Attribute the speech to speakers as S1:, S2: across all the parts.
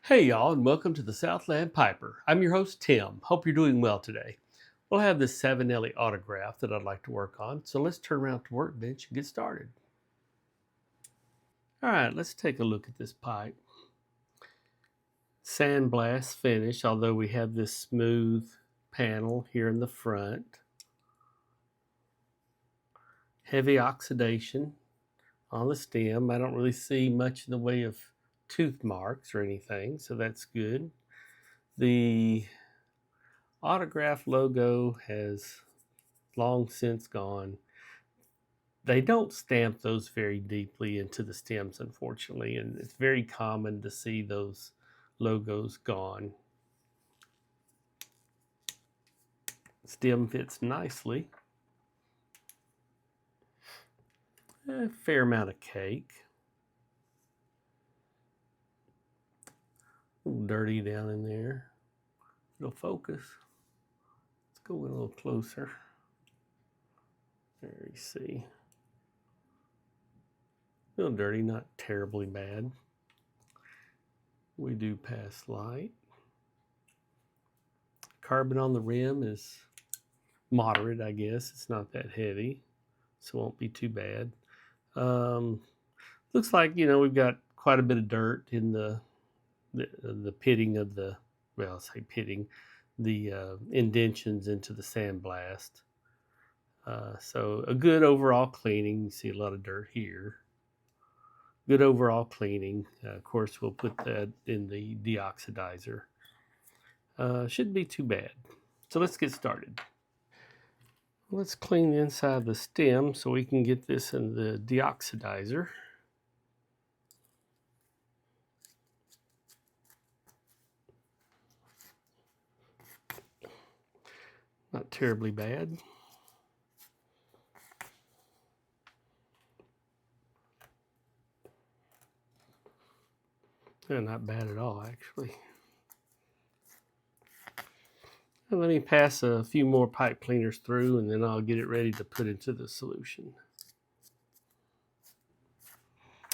S1: Hey y'all, and welcome to the Southland Piper. I'm your host Tim. Hope you're doing well today. We'll have this Savinelli autograph that I'd like to work on, so let's turn around to the workbench and get started. All right, let's take a look at this pipe. Sandblast finish, although we have this smooth panel here in the front. Heavy oxidation on the stem. I don't really see much in the way of tooth marks or anything, so that's good. The autograph logo has long since gone. They don't stamp those very deeply into the stems, unfortunately, and it's very common to see those logos gone. Stem fits nicely. A fair amount of cake. A little dirty down in there. It'll focus. Let's go a little closer. There you see. A little dirty, not terribly bad. We do pass light. Carbon on the rim is moderate, I guess. It's not that heavy, so it won't be too bad. Looks like, we've got quite a bit of dirt in the pitting of the, well, I'll say pitting, the indentions into the sandblast. So a good overall cleaning. You see a lot of dirt here. Good overall cleaning. Of course, we'll put that in the deoxidizer. Shouldn't be too bad. So let's get started. Let's clean the inside of the stem so we can get this in the deoxidizer. Not terribly bad. Not bad at all, actually. And let me pass a few more pipe cleaners through, and then I'll get it ready to put into the solution.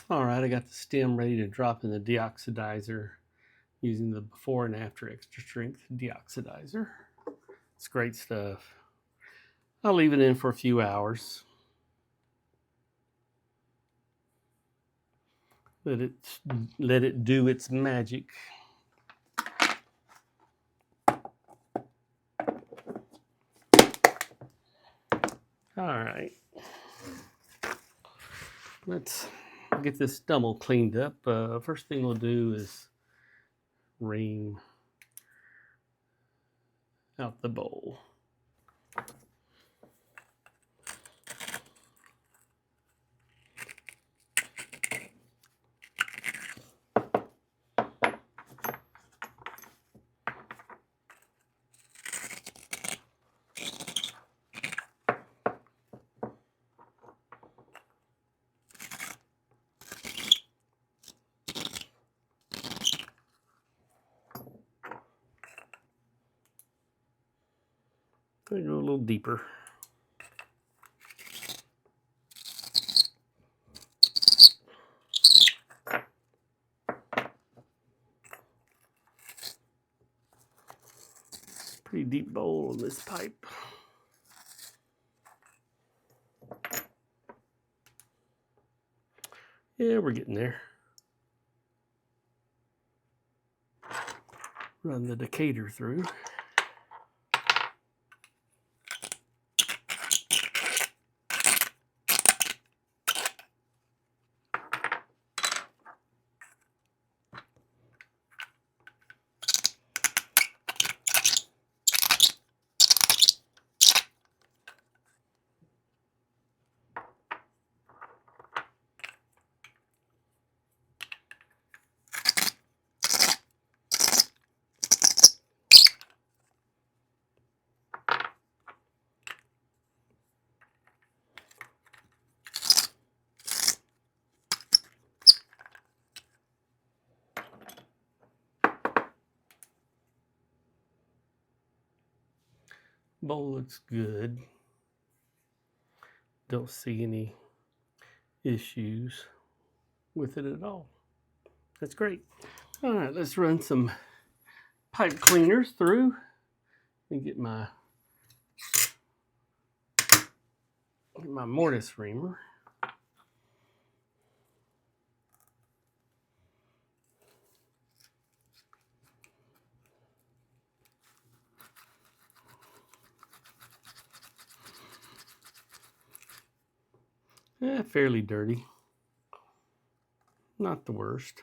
S1: All right, I got the stem ready to drop in the deoxidizer using the before and after extra strength deoxidizer. It's great stuff. I'll leave it in for a few hours. Let it do its magic. All right. Let's get this stumble cleaned up. First thing we'll do is wring out the bowl. I'm going to go a little deeper. Pretty deep bowl on this pipe. Yeah, we're getting there. Run the Decatur through. Bowl looks good. Don't see any issues with it at all. That's great. All right, let's run some pipe cleaners through. Let me get my mortise reamer. Fairly dirty. Not the worst.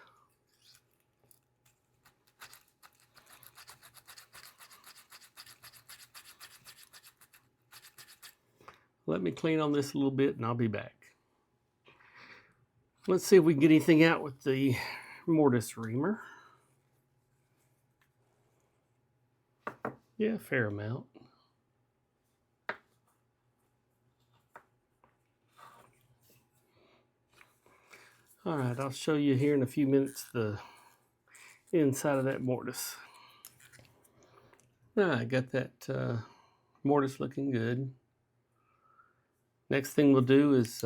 S1: Let me clean on this a little bit and I'll be back. Let's see if we can get anything out with the mortise reamer. Yeah, a fair amount. All right, I'll show you here in a few minutes the inside of that mortise. All right, I got that mortise looking good. Next thing we'll do is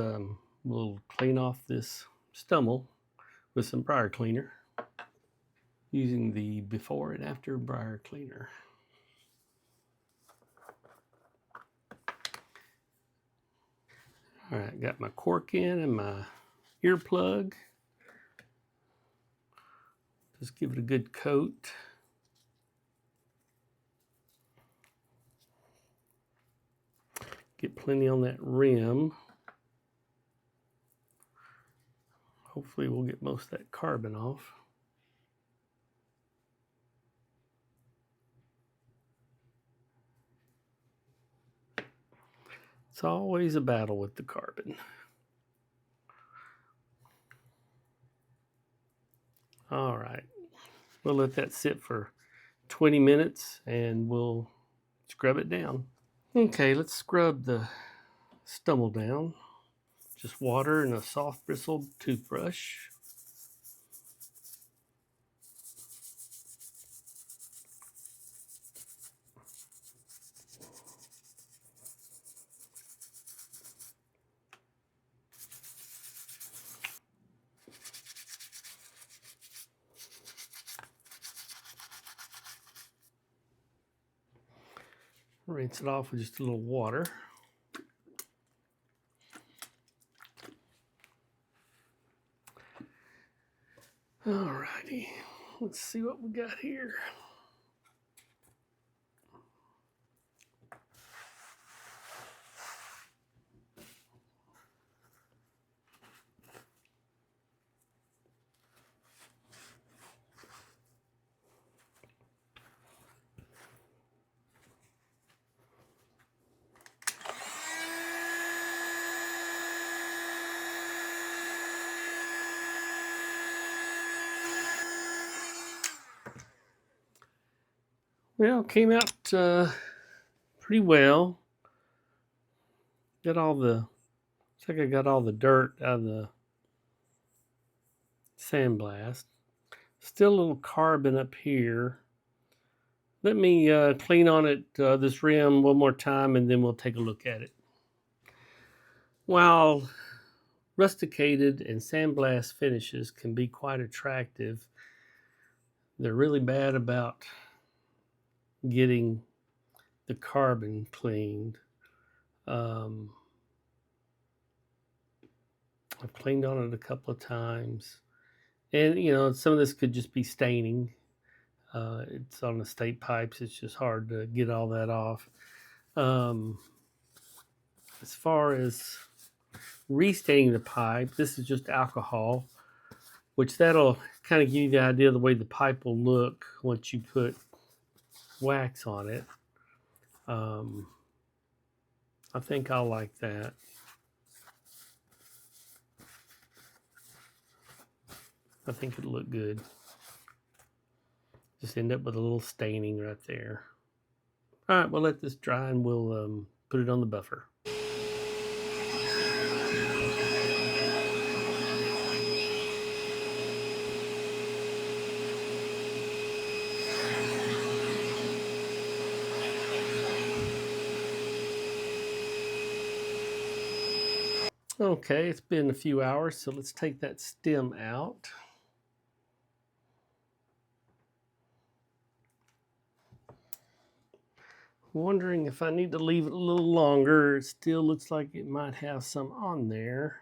S1: we'll clean off this stummel with some Briar cleaner using the before and after Briar cleaner. All right, got my cork in and my earplug. Just give it a good coat. Get plenty on that rim. Hopefully we'll get most of that carbon off. It's always a battle with the carbon. All right, we'll let that sit for 20 minutes and we'll scrub it down. Okay, let's scrub the stummel down. Just water and a soft bristled toothbrush. Rinse it off with just a little water. Alrighty, let's see what we got here. Well, came out pretty well. Got all the, looks like I got all the dirt out of the sandblast. Still a little carbon up here. Let me clean on it, this rim one more time, and then we'll take a look at it. While rusticated and sandblast finishes can be quite attractive, they're really bad about getting the carbon cleaned. I've cleaned on it a couple of times, and you know, some of this could just be staining. It's on the state pipes. It's just hard to get all that off. As far as restaining the pipe, this is just alcohol, which that'll kind of give you the idea of the way the pipe will look once you put wax on it. I think I'll like that. I think it'll look good. Just end up with a little staining right there. All right, we'll let this dry and we'll put it on the buffer. Okay, it's been a few hours, so let's take that stem out. Wondering if I need to leave it a little longer. It still looks like it might have some on there.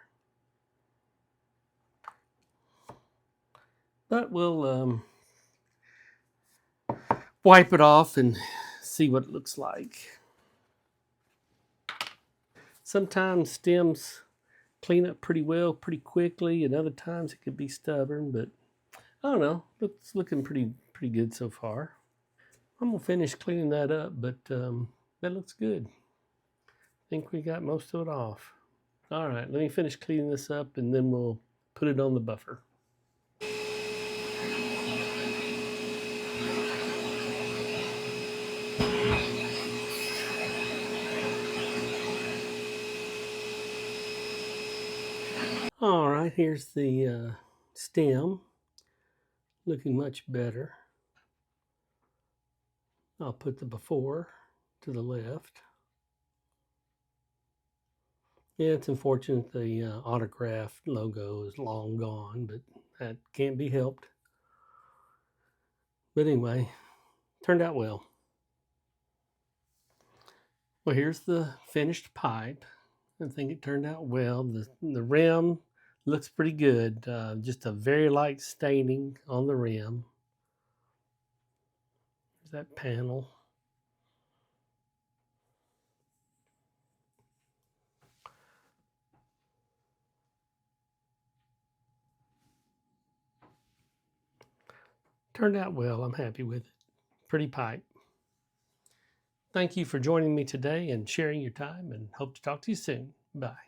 S1: But we'll wipe it off and see what it looks like. Sometimes stems clean up pretty well, pretty quickly, and other times it could be stubborn, but I don't know. It's looking pretty good so far. I'm gonna finish cleaning that up, but that looks good. I think we got most of it off. All right, let me finish cleaning this up and then we'll put it on the buffer. All right, here's the stem, looking much better. I'll put the before to the left. Yeah, it's unfortunate the autograph logo is long gone, but that can't be helped. But anyway, turned out well. Well, here's the finished pipe. I think it turned out well. The rim looks pretty good. Just a very light staining on the rim. There's that panel. Turned out well. I'm happy with it. Pretty pipe. Thank you for joining me today and sharing your time, and hope to talk to you soon. Bye.